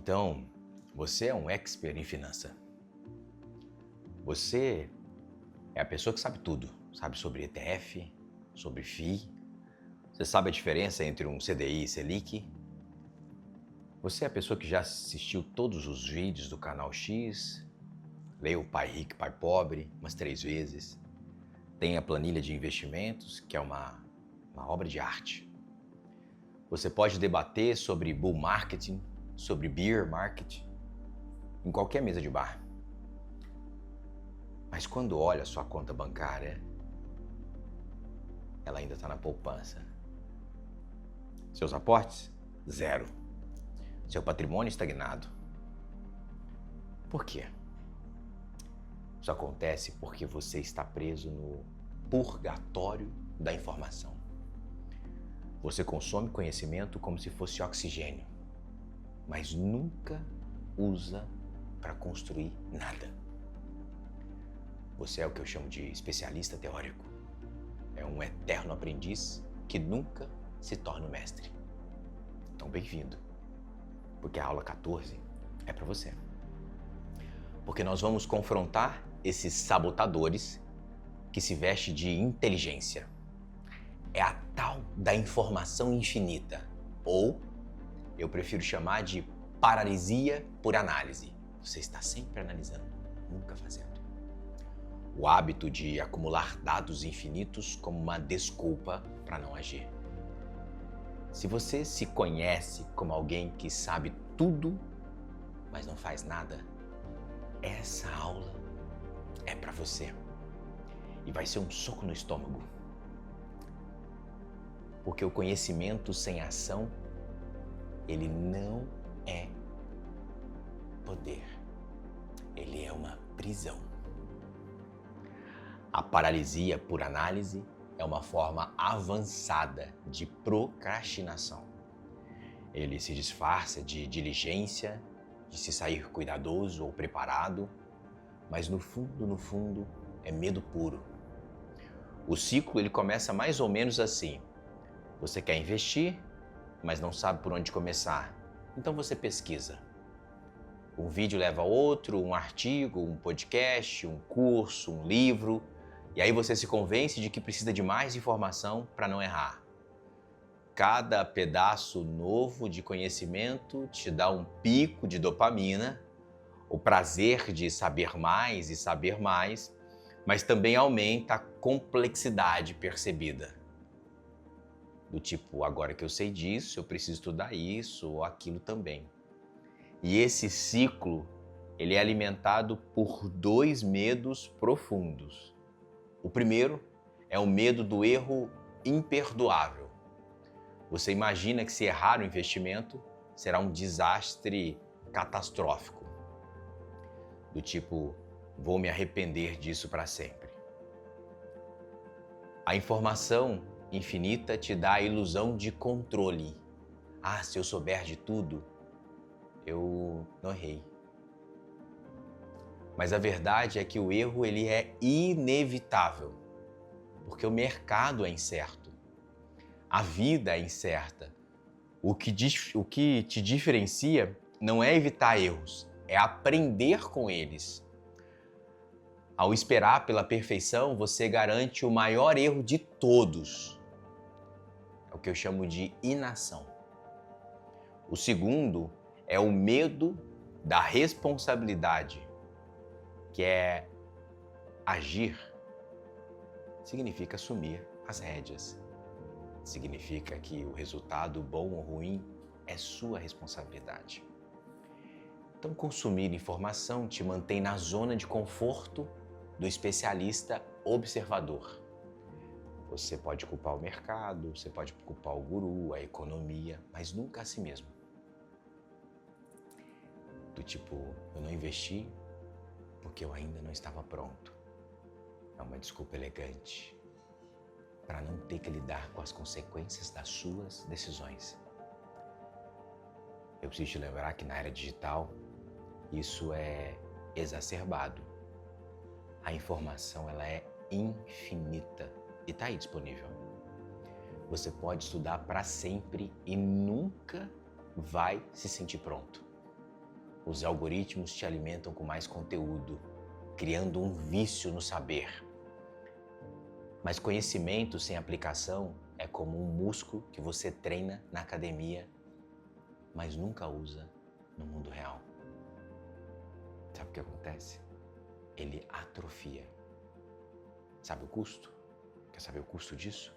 Então, você é um expert em finança. Você é a pessoa que sabe tudo. Sabe sobre ETF, sobre FII. Você sabe a diferença entre um CDI e Selic. Você é a pessoa que já assistiu todos os vídeos do canal X. Leu Pai Rico, Pai Pobre umas 3 vezes. Tem a planilha de investimentos, que é uma obra de arte. Você pode debater sobre bull marketing, sobre bear market, em qualquer mesa de bar. Mas quando olha a sua conta bancária, ela ainda está na poupança. Seus aportes? 0. Seu patrimônio estagnado. Por quê? Isso acontece porque você está preso no purgatório da informação. Você consome conhecimento como se fosse oxigênio, mas nunca usa para construir nada. Você é o que eu chamo de especialista teórico. É um eterno aprendiz que nunca se torna um mestre. Então, bem-vindo, porque a aula 14 é para você. Porque nós vamos confrontar esses sabotadores que se vestem de inteligência. É a tal da informação infinita, ou eu prefiro chamar de paralisia por análise. Você está sempre analisando, nunca fazendo. O hábito de acumular dados infinitos como uma desculpa para não agir. Se você se conhece como alguém que sabe tudo, mas não faz nada, essa aula é para você. E vai ser um soco no estômago. Porque o conhecimento sem ação, ele não é poder. Ele é uma prisão. A paralisia por análise é uma forma avançada de procrastinação. Ele se disfarça de diligência, de se sair cuidadoso ou preparado, mas no fundo, é medo puro. O ciclo ele começa mais ou menos assim. Você quer investir, mas não sabe por onde começar. Então você pesquisa. Um vídeo leva a outro, um artigo, um podcast, um curso, um livro. E aí você se convence de que precisa de mais informação para não errar. Cada pedaço novo de conhecimento te dá um pico de dopamina, o prazer de saber mais e saber mais, mas também aumenta a complexidade percebida. Do tipo, agora que eu sei disso, eu preciso estudar isso ou aquilo também. E esse ciclo, ele é alimentado por 2 medos profundos. O primeiro é o medo do erro imperdoável. Você imagina que se errar o investimento, será um desastre catastrófico. Do tipo, vou me arrepender disso para sempre. A informação infinita te dá a ilusão de controle. Ah, se eu souber de tudo, eu não errei. Mas a verdade é que o erro ele é inevitável, porque o mercado é incerto, a vida é incerta. O que te diferencia não é evitar erros, é aprender com eles. Ao esperar pela perfeição, você garante o maior erro de todos. É o que eu chamo de inação. O segundo é o medo da responsabilidade, que é agir. Significa assumir as rédeas. Significa que o resultado, bom ou ruim, é sua responsabilidade. Então, consumir informação te mantém na zona de conforto do especialista observador. Você pode culpar o mercado, você pode culpar o guru, a economia, mas nunca a si mesmo. Do tipo, eu não investi porque eu ainda não estava pronto. É uma desculpa elegante para não ter que lidar com as consequências das suas decisões. Eu preciso te lembrar que na era digital, isso é exacerbado. A informação ela é infinita e está aí disponível. Você pode estudar para sempre e nunca vai se sentir pronto. Os algoritmos te alimentam com mais conteúdo, criando um vício no saber. Mas conhecimento sem aplicação é como um músculo que você treina na academia, mas nunca usa no mundo real. Sabe o que acontece? Ele atrofia. Sabe o custo? Quer saber o custo disso?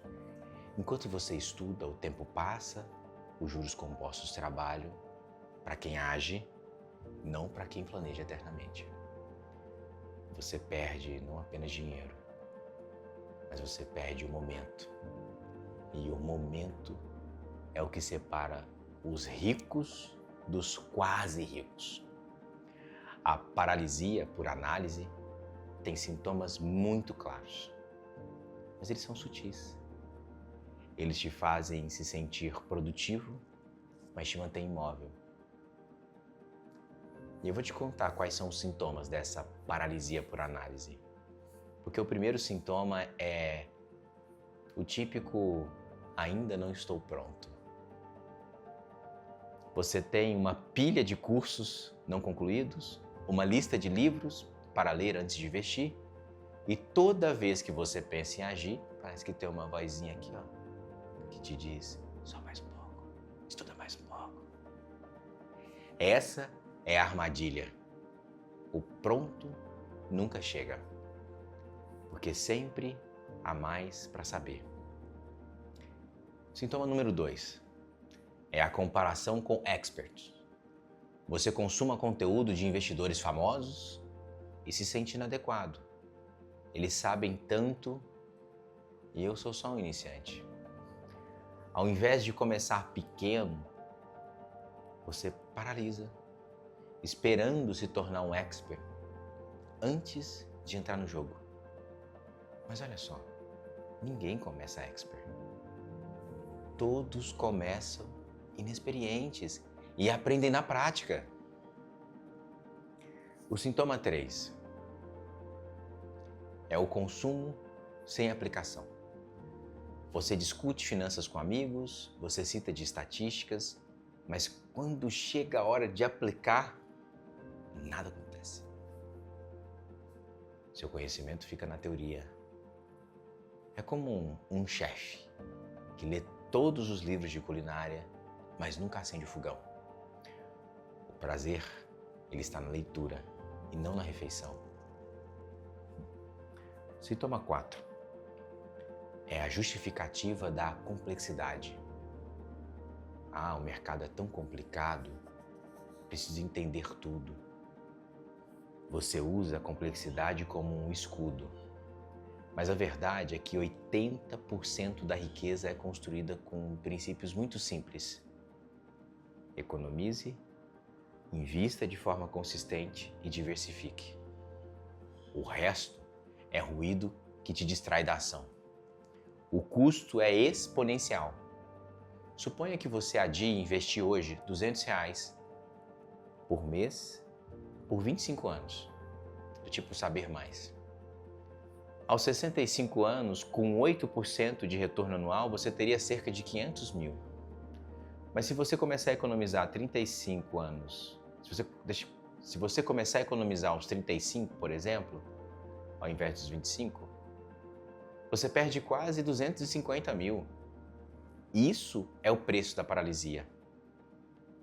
Enquanto você estuda, o tempo passa, os juros compostos trabalham para quem age, não para quem planeja eternamente. Você perde não apenas dinheiro, mas você perde o momento. E o momento é o que separa os ricos dos quase ricos. A paralisia por análise tem sintomas muito claros, mas eles são sutis. Eles te fazem se sentir produtivo, mas te mantêm imóvel. E eu vou te contar quais são os sintomas dessa paralisia por análise. Porque o primeiro sintoma é o típico ainda não estou pronto. Você tem uma pilha de cursos não concluídos, uma lista de livros para ler antes de investir, e toda vez que você pensa em agir, parece que tem uma vozinha aqui, ó, que te diz, só mais um pouco, estuda mais um pouco. Essa é a armadilha. O pronto nunca chega, porque sempre há mais para saber. Sintoma número 2 é a comparação com experts. Você consuma conteúdo de investidores famosos e se sente inadequado. Eles sabem tanto e eu sou só um iniciante. Ao invés de começar pequeno, você paralisa, esperando se tornar um expert antes de entrar no jogo. Mas olha só, ninguém começa expert. Todos começam inexperientes e aprendem na prática. O sintoma 3 é o consumo sem aplicação. Você discute finanças com amigos, você cita de estatísticas, mas quando chega a hora de aplicar, nada acontece. Seu conhecimento fica na teoria. É como um chefe que lê todos os livros de culinária, mas nunca acende o fogão. O prazer, ele está na leitura e não na refeição. Sintoma 4 é a justificativa da complexidade. Ah, o mercado é tão complicado, preciso entender tudo. Você usa a complexidade como um escudo. Mas a verdade é que 80% da riqueza é construída com princípios muito simples. Economize, invista de forma consistente e diversifique. O resto é ruído que te distrai da ação. O custo é exponencial. Suponha que você adie investir hoje R$200 por mês por 25 anos, do tipo saber mais. Aos 65 anos, com 8% de retorno anual, você teria cerca de 500 mil. Mas se você começar a economizar 35 anos, se você começar a economizar aos 35, por exemplo, ao invés dos 25, você perde quase 250 mil. Isso é o preço da paralisia.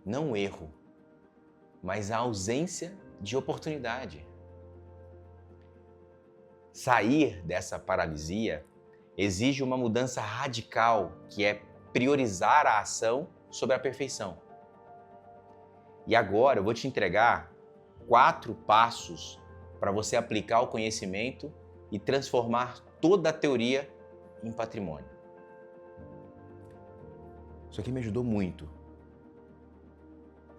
Não o erro, mas a ausência de oportunidade. Sair dessa paralisia exige uma mudança radical, que é priorizar a ação sobre a perfeição. E agora eu vou te entregar 4 passos para você aplicar o conhecimento e transformar toda a teoria em patrimônio. Isso aqui me ajudou muito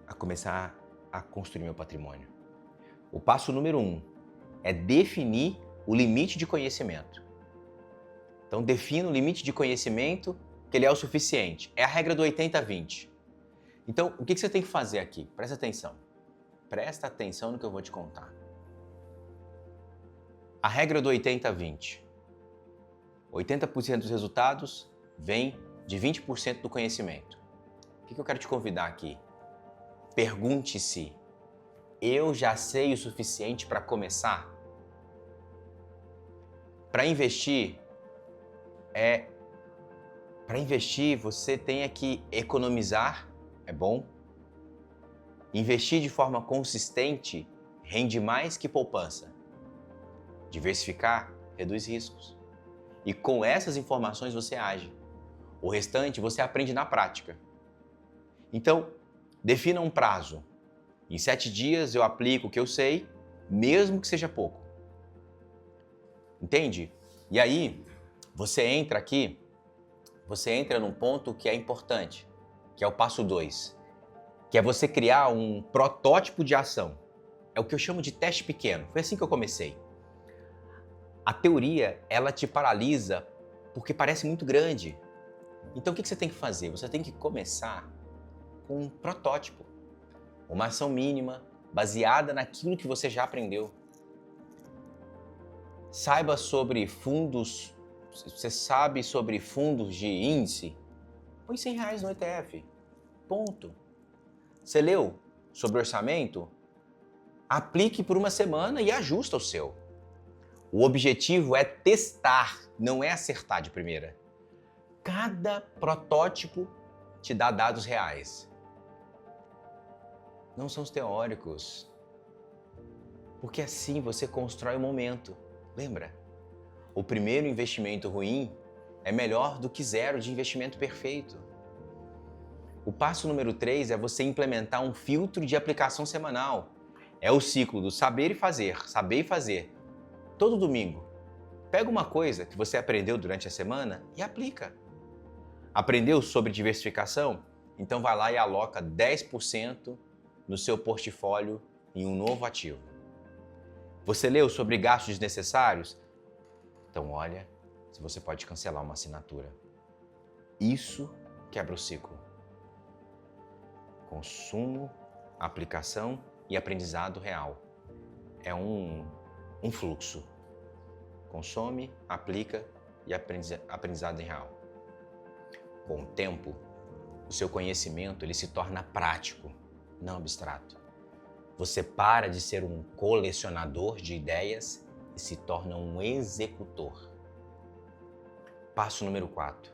a começar a construir meu patrimônio. O passo número 1 é definir o limite de conhecimento. Então, defina o limite de conhecimento que ele é o suficiente. É a regra do 80-20. Então, o que você tem que fazer aqui? Presta atenção. Presta atenção no que eu vou te contar. A regra do 80-20. 80% dos resultados vem de 20% do conhecimento. O que eu quero te convidar aqui? Pergunte-se eu já sei o suficiente para começar? Para investir, você tem que economizar, é bom. Investir de forma consistente rende mais que poupança. Diversificar reduz riscos. E com essas informações você age. O restante você aprende na prática. Então, defina um prazo. Em 7 dias eu aplico o que eu sei, mesmo que seja pouco. Entende? E aí, você entra num ponto que é importante, que é o passo 2, que é você criar um protótipo de ação. É o que eu chamo de teste pequeno. Foi assim que eu comecei. A teoria, ela te paralisa porque parece muito grande. Então, o que você tem que fazer? Você tem que começar com um protótipo. Uma ação mínima, baseada naquilo que você já aprendeu. Saiba sobre fundos. Você sabe sobre fundos de índice? Põe R$100 no ETF. Ponto. Você leu sobre orçamento? Aplique por uma semana e ajusta o seu. O objetivo é testar, não é acertar de primeira. Cada protótipo te dá dados reais. Não são os teóricos. Porque assim você constrói o momento. Lembra? O primeiro investimento ruim é melhor do que 0 de investimento perfeito. O passo número 3 é você implementar um filtro de aplicação semanal. É o ciclo do saber e fazer. Todo domingo, pega uma coisa que você aprendeu durante a semana e aplica. Aprendeu sobre diversificação? Então vai lá e aloca 10% no seu portfólio em um novo ativo. Você leu sobre gastos desnecessários? Então olha se você pode cancelar uma assinatura. Isso quebra o ciclo. Consumo, aplicação e aprendizado real. É um fluxo. Consome, aplica e aprendizado em real. Com o tempo, o seu conhecimento ele se torna prático, não abstrato. Você para de ser um colecionador de ideias e se torna um executor. Passo número 4.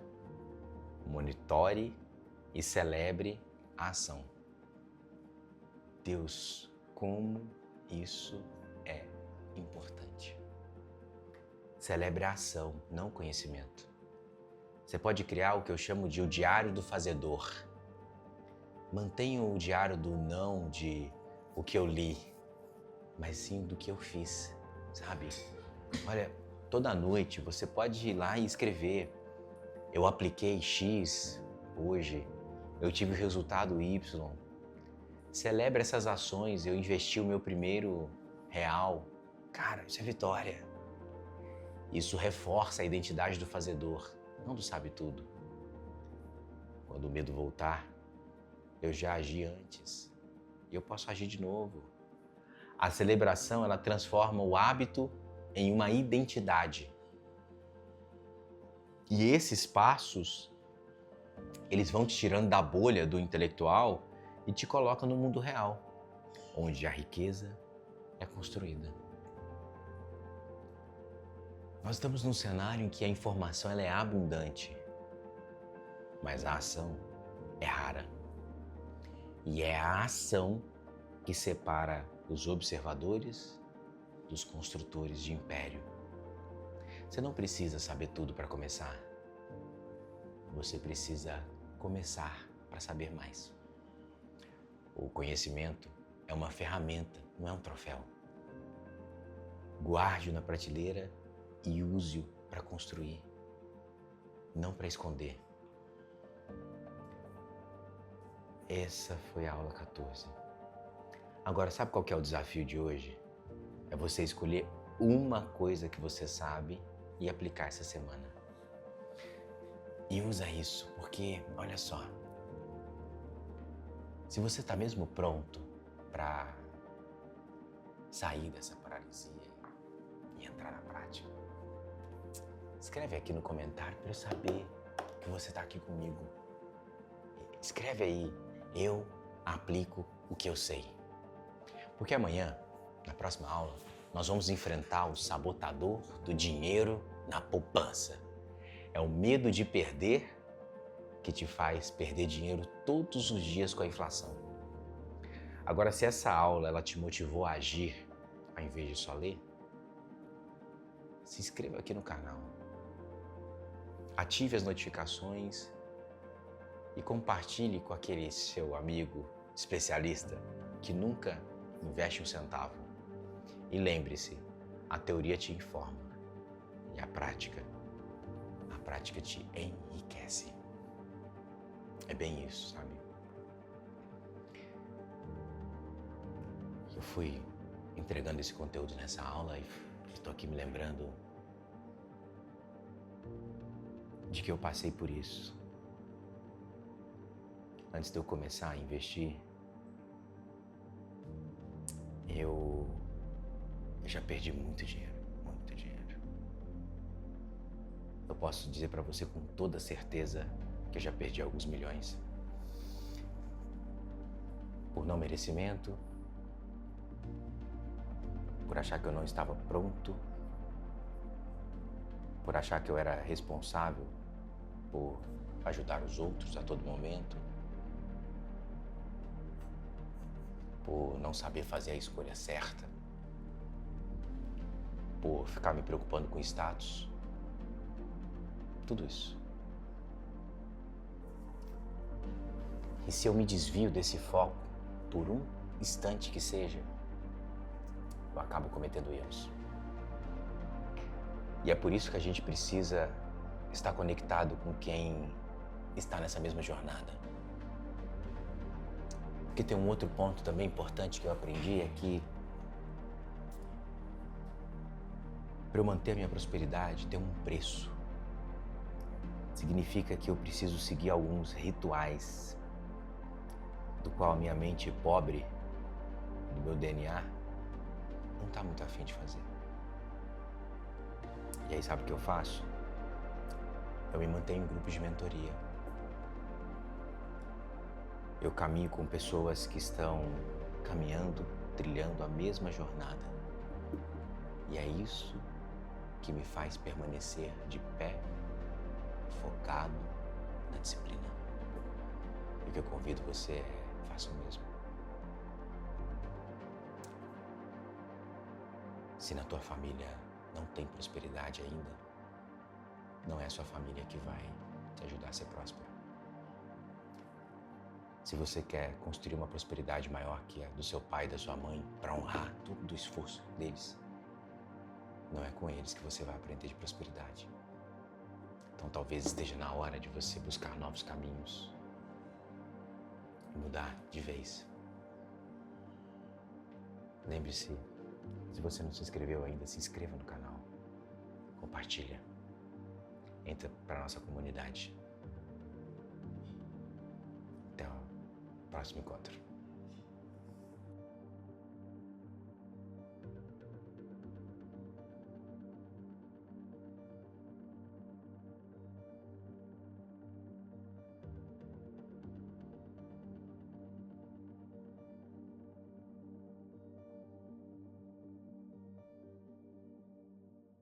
Monitore e celebre a ação. Deus, como isso é importante. Celebre a ação, não o conhecimento. Você pode criar o que eu chamo de o diário do fazedor. Mantenha o diário do não de o que eu li, mas sim do que eu fiz, sabe? Olha, toda noite você pode ir lá e escrever. Eu apliquei X hoje, eu tive o resultado Y. Celebre essas ações, eu investi o meu primeiro real. Cara, isso é vitória. Isso reforça a identidade do fazedor, não do sabe-tudo. Quando o medo voltar, eu já agi antes e eu posso agir de novo. A celebração, ela transforma o hábito em uma identidade. E esses passos, eles vão te tirando da bolha do intelectual e te colocam no mundo real, onde a riqueza é construída. Nós estamos num cenário em que a informação ela é abundante, mas a ação é rara. E é a ação que separa os observadores dos construtores de império. Você não precisa saber tudo para começar. Você precisa começar para saber mais. O conhecimento é uma ferramenta, não é um troféu. Guarde-o na prateleira e use-o para construir, não para esconder. Essa foi a aula 14. Agora, sabe qual que é o desafio de hoje? É você escolher uma coisa que você sabe e aplicar essa semana. E usa isso, porque, olha só, se você está mesmo pronto para sair dessa paralisia e entrar na prática, escreve aqui no comentário para eu saber que você está aqui comigo. Escreve aí, eu aplico o que eu sei. Porque amanhã, na próxima aula, nós vamos enfrentar o sabotador do dinheiro na poupança. É o medo de perder que te faz perder dinheiro todos os dias com a inflação. Agora, se essa aula ela te motivou a agir ao invés de só ler, se inscreva aqui no canal, ative as notificações e compartilhe com aquele seu amigo especialista que nunca investe um centavo. E lembre-se, a teoria te informa e a prática te enriquece. É bem isso, sabe? Eu fui entregando esse conteúdo nessa aula e estou aqui me lembrando de que eu passei por isso. Antes de eu começar a investir, eu já perdi muito dinheiro, muito dinheiro. Eu posso dizer para você com toda certeza que eu já perdi alguns milhões. Por não merecimento, por achar que eu não estava pronto, por achar que eu era responsável por ajudar os outros a todo momento, por não saber fazer a escolha certa, por ficar me preocupando com status, tudo isso. E se eu me desvio desse foco por um instante que seja, eu acabo cometendo erros. E é por isso que a gente precisa estar conectado com quem está nessa mesma jornada. Porque tem um outro ponto também importante que eu aprendi, é que para eu manter a minha prosperidade tem um preço. Significa que eu preciso seguir alguns rituais do qual a minha mente pobre, do meu DNA, não está muito afim de fazer. E aí sabe o que eu faço? Eu me mantenho em grupos de mentoria. Eu caminho com pessoas que estão caminhando, trilhando a mesma jornada. E é isso que me faz permanecer de pé, focado na disciplina. E o que eu convido você é, faça o mesmo. Se na tua família não tem prosperidade ainda, não é a sua família que vai te ajudar a ser próspero. Se você quer construir uma prosperidade maior que a do seu pai e da sua mãe, para honrar todo o esforço deles, não é com eles que você vai aprender de prosperidade. Então talvez esteja na hora de você buscar novos caminhos e mudar de vez. Lembre-se, se você não se inscreveu ainda, se inscreva no canal, compartilha, entra para a nossa comunidade. Até o próximo encontro.